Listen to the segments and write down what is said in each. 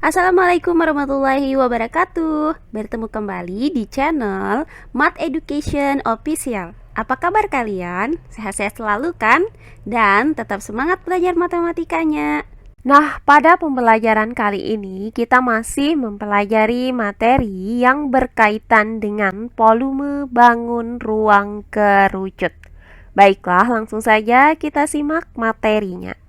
Assalamualaikum warahmatullahi wabarakatuh. Bertemu kembali di channel Math Education Official. Apa kabar kalian? Sehat-sehat selalu kan? Dan tetap semangat belajar matematikanya. Nah, pada pembelajaran kali ini kita masih mempelajari materi yang berkaitan dengan volume bangun ruang kerucut. Baiklah, langsung saja kita simak materinya.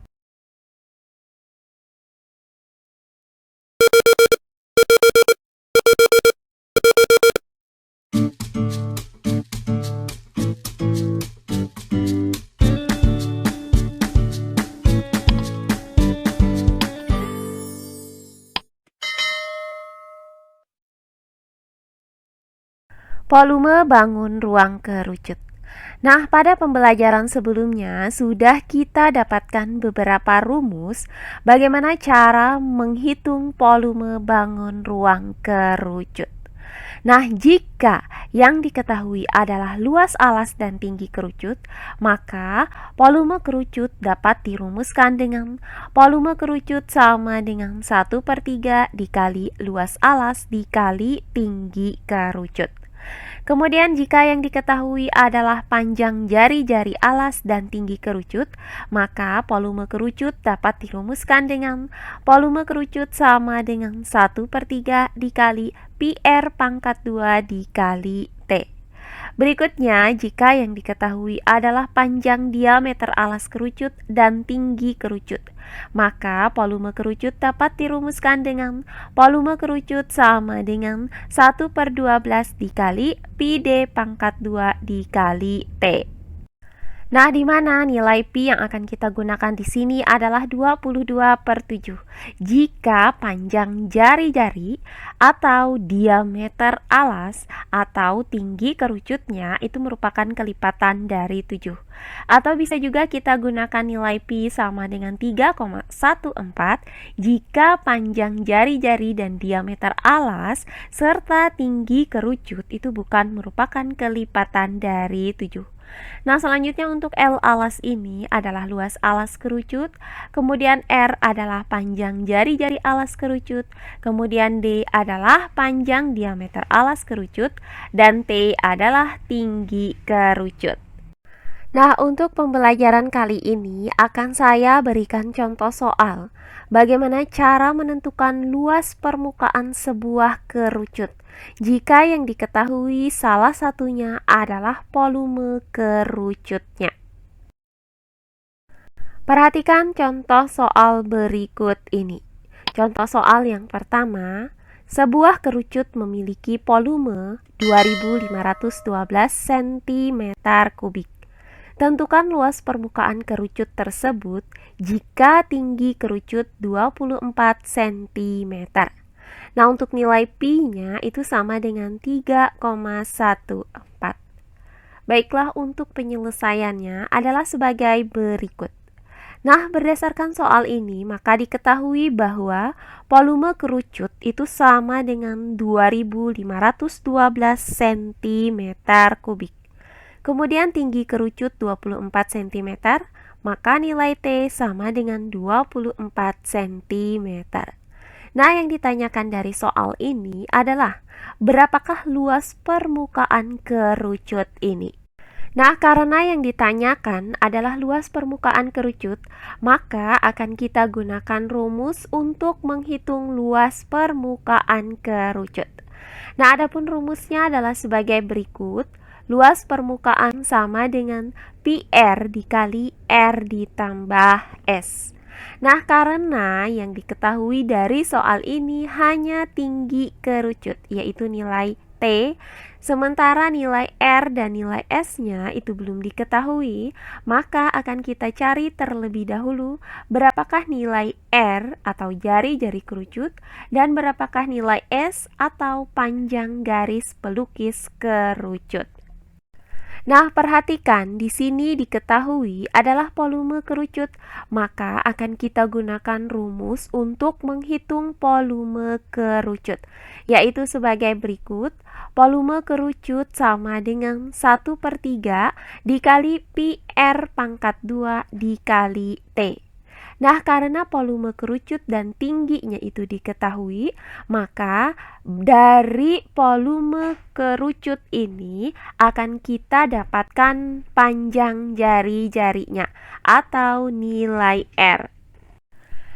Volume bangun ruang kerucut. Nah, pada pembelajaran sebelumnya sudah kita dapatkan beberapa rumus bagaimana cara menghitung volume bangun ruang kerucut. Nah, jika yang diketahui adalah luas alas dan tinggi kerucut, maka volume kerucut dapat dirumuskan dengan volume kerucut sama dengan 1/3 dikali luas alas dikali tinggi kerucut. Kemudian jika yang diketahui adalah panjang jari-jari alas dan tinggi kerucut, maka volume kerucut dapat dirumuskan dengan volume kerucut sama dengan 1/3 dikali pi R pangkat 2 dikali T. Berikutnya, jika yang diketahui adalah panjang diameter alas kerucut dan tinggi kerucut, maka volume kerucut dapat dirumuskan dengan volume kerucut sama dengan 1/12 dikali pi D pangkat 2 dikali T. Nah, di mana nilai pi yang akan kita gunakan di sini adalah 22/7. Jika panjang jari-jari atau diameter alas atau tinggi kerucutnya itu merupakan kelipatan dari 7. Atau bisa juga kita gunakan nilai pi sama dengan 3,14 jika panjang jari-jari dan diameter alas serta tinggi kerucut itu bukan merupakan kelipatan dari 7. Nah, selanjutnya untuk L alas ini adalah luas alas kerucut, kemudian R adalah panjang jari-jari alas kerucut, kemudian D adalah panjang diameter alas kerucut, dan T adalah tinggi kerucut. Nah, untuk pembelajaran kali ini akan saya berikan contoh soal bagaimana cara menentukan luas permukaan sebuah kerucut jika yang diketahui salah satunya adalah volume kerucutnya. Perhatikan contoh soal berikut ini. Contoh soal yang pertama, sebuah kerucut memiliki volume 2512 cm3. Tentukan luas permukaan kerucut tersebut jika tinggi kerucut 24 cm. Nah, untuk nilai pi-nya itu sama dengan 3,14. Baiklah, untuk penyelesaiannya adalah sebagai berikut. Nah, berdasarkan soal ini, maka diketahui bahwa volume kerucut itu sama dengan 2512 cm3. Kemudian tinggi kerucut 24 cm, maka nilai T sama dengan 24 cm. Nah, yang ditanyakan dari soal ini adalah berapakah luas permukaan kerucut ini? Nah, karena yang ditanyakan adalah luas permukaan kerucut, maka akan kita gunakan rumus untuk menghitung luas permukaan kerucut. Nah, adapun rumusnya adalah sebagai berikut. Luas permukaan sama dengan pi R dikali R ditambah S. Nah, karena yang diketahui dari soal ini hanya tinggi kerucut, yaitu nilai T, sementara nilai R dan nilai S-nya itu belum diketahui, maka akan kita cari terlebih dahulu berapakah nilai R atau jari-jari kerucut dan berapakah nilai S atau panjang garis pelukis kerucut. Nah, perhatikan di sini diketahui adalah volume kerucut, maka akan kita gunakan rumus untuk menghitung volume kerucut, yaitu sebagai berikut. Volume kerucut sama dengan 1/3 dikali pi R pangkat 2 dikali T. Nah, karena volume kerucut dan tingginya itu diketahui, maka dari volume kerucut ini akan kita dapatkan panjang jari-jarinya atau nilai R.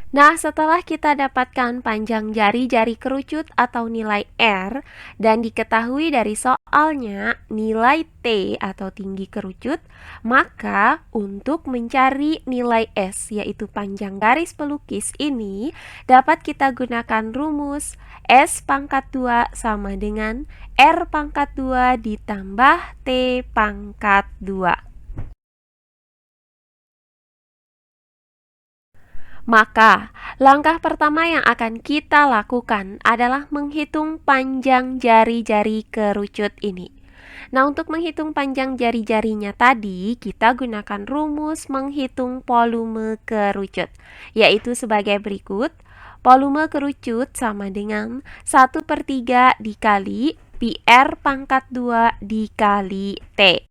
Nah, setelah kita dapatkan panjang jari-jari kerucut atau nilai R dan diketahui dari soalnya nilai T atau tinggi kerucut, maka untuk mencari nilai S yaitu panjang garis pelukis ini dapat kita gunakan rumus S pangkat 2 sama dengan R pangkat 2 ditambah T pangkat 2. Maka, langkah pertama yang akan kita lakukan adalah menghitung panjang jari-jari kerucut ini. Nah, untuk menghitung panjang jari-jarinya tadi, kita gunakan rumus menghitung volume kerucut, yaitu sebagai berikut. Volume kerucut sama dengan 1/3 dikali pi R pangkat 2 dikali T.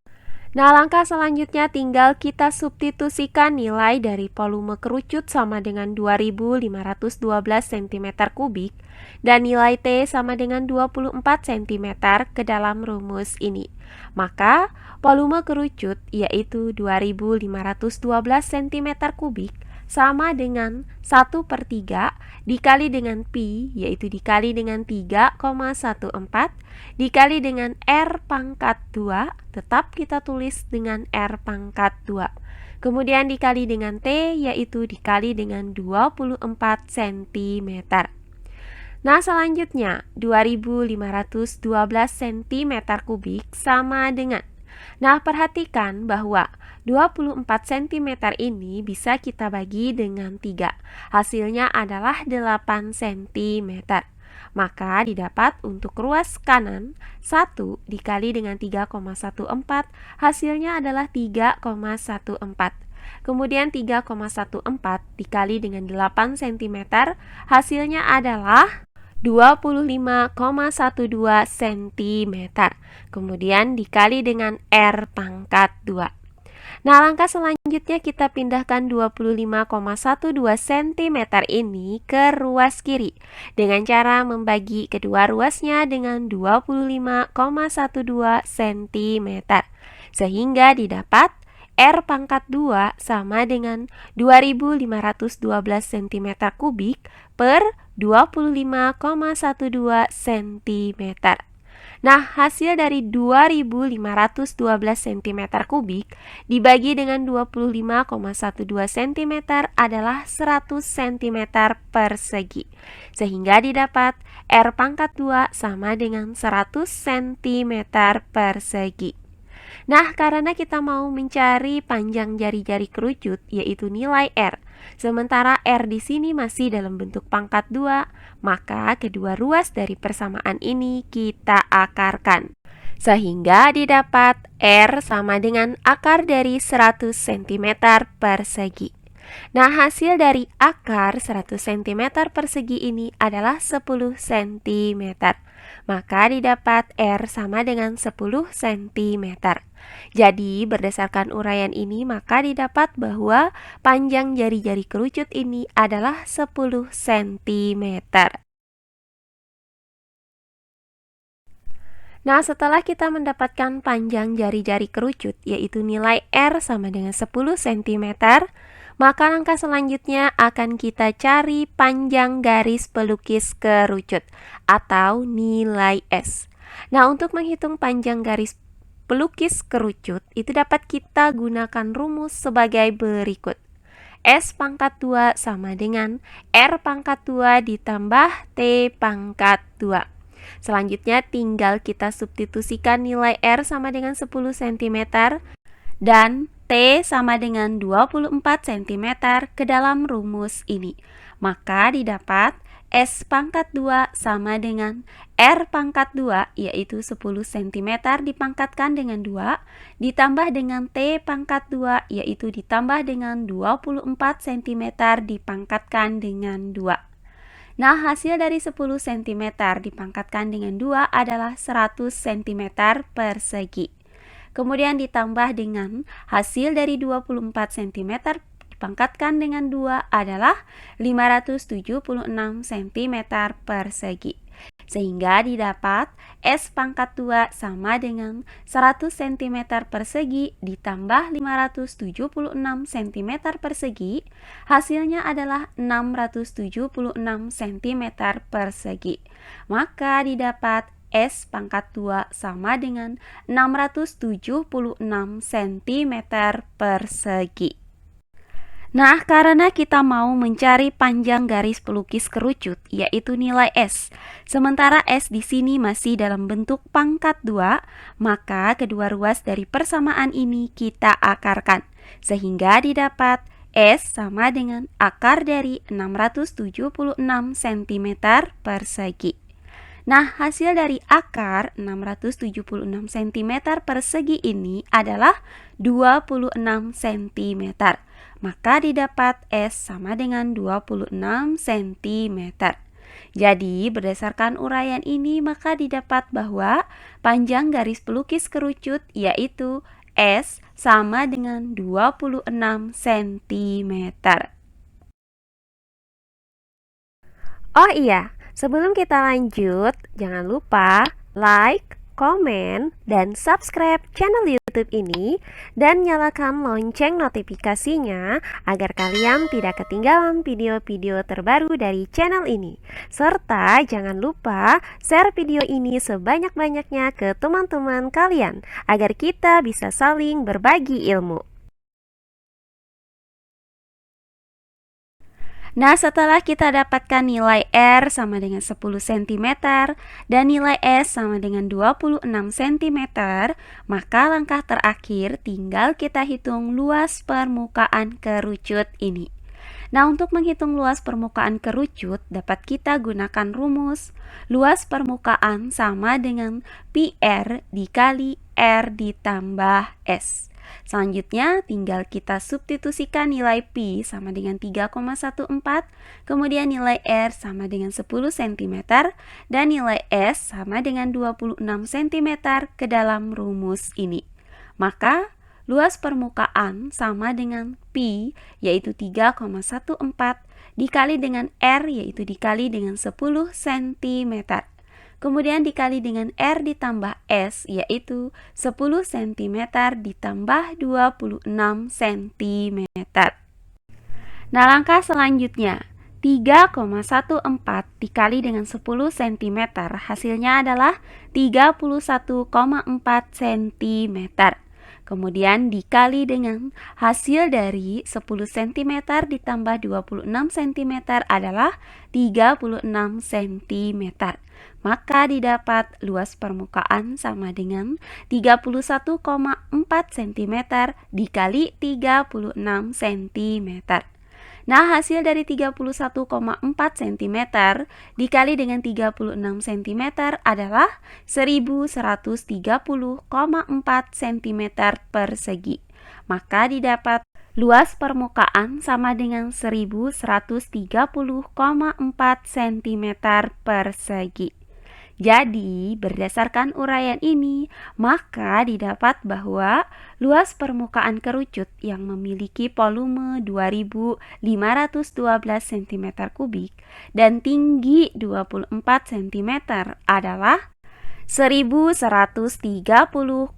Nah, langkah selanjutnya tinggal kita substitusikan nilai dari volume kerucut sama dengan 2512 cm3 dan nilai T sama dengan 24 cm ke dalam rumus ini. Maka, volume kerucut yaitu 2512 cm3 sama dengan 1/3 dikali dengan pi yaitu dikali dengan 3,14 dikali dengan R pangkat 2, tetap kita tulis dengan R pangkat 2. Kemudian dikali dengan T yaitu dikali dengan 24 cm. Nah, selanjutnya 2512 cm3 sama dengan. Nah, perhatikan bahwa 24 cm ini bisa kita bagi dengan 3. Hasilnya adalah 8 cm. Maka didapat untuk ruas kanan 1 dikali dengan 3,14 hasilnya adalah 3,14. Kemudian 3,14 dikali dengan 8 cm hasilnya adalah 25,12 cm. Kemudian dikali dengan R pangkat 2. Nah, langkah selanjutnya kita pindahkan 25,12 cm ini ke ruas kiri dengan cara membagi kedua ruasnya dengan 25,12 cm. Sehingga didapat R pangkat 2 sama dengan 2512 cm3 per 25,12 cm. Nah, hasil dari 2512 cm3 dibagi dengan 25,12 cm adalah 100 cm persegi. Sehingga didapat R pangkat 2 sama dengan 100 cm persegi. Nah, karena kita mau mencari panjang jari-jari kerucut, yaitu nilai R, sementara R di sini masih dalam bentuk pangkat 2, maka kedua ruas dari persamaan ini kita akarkan. Sehingga didapat R sama dengan akar dari 100 cm persegi. Nah, hasil dari akar 100 cm persegi ini adalah 10 cm. Maka didapat R sama dengan 10 cm. Jadi, berdasarkan uraian ini, maka didapat bahwa panjang jari-jari kerucut ini adalah 10 cm. Nah, setelah kita mendapatkan panjang jari-jari kerucut, yaitu nilai R sama dengan 10 cm, maka langkah selanjutnya akan kita cari panjang garis pelukis kerucut atau nilai S. Nah, untuk menghitung panjang garis pelukis kerucut itu dapat kita gunakan rumus sebagai berikut. S pangkat 2 sama dengan R pangkat 2 ditambah T pangkat 2. Selanjutnya tinggal kita substitusikan nilai R sama dengan 10 cm dan T sama dengan 24 cm ke dalam rumus ini. Maka didapat S pangkat 2 sama dengan R pangkat 2 yaitu 10 cm dipangkatkan dengan 2 ditambah dengan T pangkat 2 yaitu ditambah dengan 24 cm dipangkatkan dengan 2. Nah, hasil dari 10 cm dipangkatkan dengan 2 adalah 100 cm persegi. Kemudian ditambah dengan hasil dari 24 cm dipangkatkan dengan 2 adalah 576 cm persegi. Sehingga didapat S pangkat 2 sama dengan 100 cm persegi ditambah 576 cm persegi, hasilnya adalah 676 cm persegi. Maka didapat S pangkat 2 sama dengan 676 cm persegi. Nah, karena kita mau mencari panjang garis pelukis kerucut, yaitu nilai S, sementara S di sini masih dalam bentuk pangkat 2, maka kedua ruas dari persamaan ini kita akarkan, sehingga didapat S sama dengan akar dari 676 cm persegi. Nah, hasil dari akar 676 cm persegi ini adalah 26 cm. Maka didapat S sama dengan 26 cm. Jadi, berdasarkan uraian ini maka didapat bahwa panjang garis pelukis kerucut yaitu S sama dengan 26 cm. Oh iya, sebelum kita lanjut, jangan lupa like, komen, dan subscribe channel YouTube ini dan nyalakan lonceng notifikasinya agar kalian tidak ketinggalan video-video terbaru dari channel ini. Serta jangan lupa share video ini sebanyak-banyaknya ke teman-teman kalian agar kita bisa saling berbagi ilmu. Nah, setelah kita dapatkan nilai R sama dengan 10 cm dan nilai S sama dengan 26 cm, maka langkah terakhir tinggal kita hitung luas permukaan kerucut ini. Nah, untuk menghitung luas permukaan kerucut dapat kita gunakan rumus luas permukaan sama dengan PR dikali R ditambah S. Selanjutnya tinggal kita substitusikan nilai Pi sama dengan 3,14, kemudian nilai R sama dengan 10 cm dan nilai S sama dengan 26 cm ke dalam rumus ini. Maka luas permukaan sama dengan Pi yaitu 3,14 dikali dengan R yaitu dikali dengan 10 cm. Kemudian dikali dengan R ditambah S yaitu 10 cm ditambah 26 cm. Nah, langkah selanjutnya 3,14 dikali dengan 10 cm hasilnya adalah 31,4 cm. Kemudian dikali dengan hasil dari 10 cm ditambah 26 cm adalah 36 cm. Maka didapat luas permukaan sama dengan 31,4 cm dikali 36 cm. Nah, hasil dari 31,4 cm dikali dengan 36 cm adalah 1130,4 cm persegi. Maka didapat luas permukaan sama dengan 1130,4 cm persegi. Jadi, berdasarkan uraian ini, maka didapat bahwa luas permukaan kerucut yang memiliki volume 2512 cm3 dan tinggi 24 cm adalah 1130,4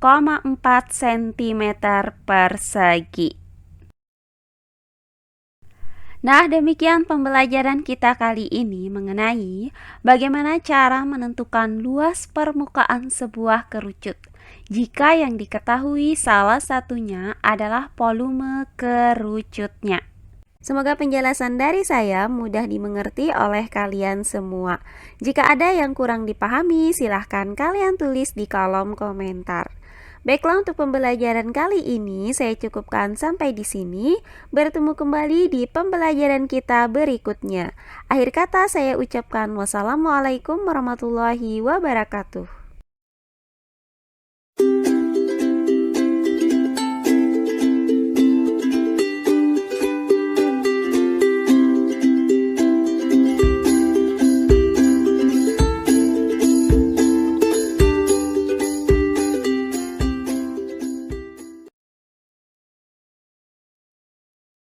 cm persegi. Nah, demikian pembelajaran kita kali ini mengenai bagaimana cara menentukan luas permukaan sebuah kerucut jika yang diketahui salah satunya adalah volume kerucutnya. Semoga penjelasan dari saya mudah dimengerti oleh kalian semua. Jika ada yang kurang dipahami, silahkan kalian tulis di kolom komentar. Baiklah, untuk pembelajaran kali ini saya cukupkan sampai di sini. Bertemu kembali di pembelajaran kita berikutnya. Akhir kata saya ucapkan wassalamualaikum warahmatullahi wabarakatuh.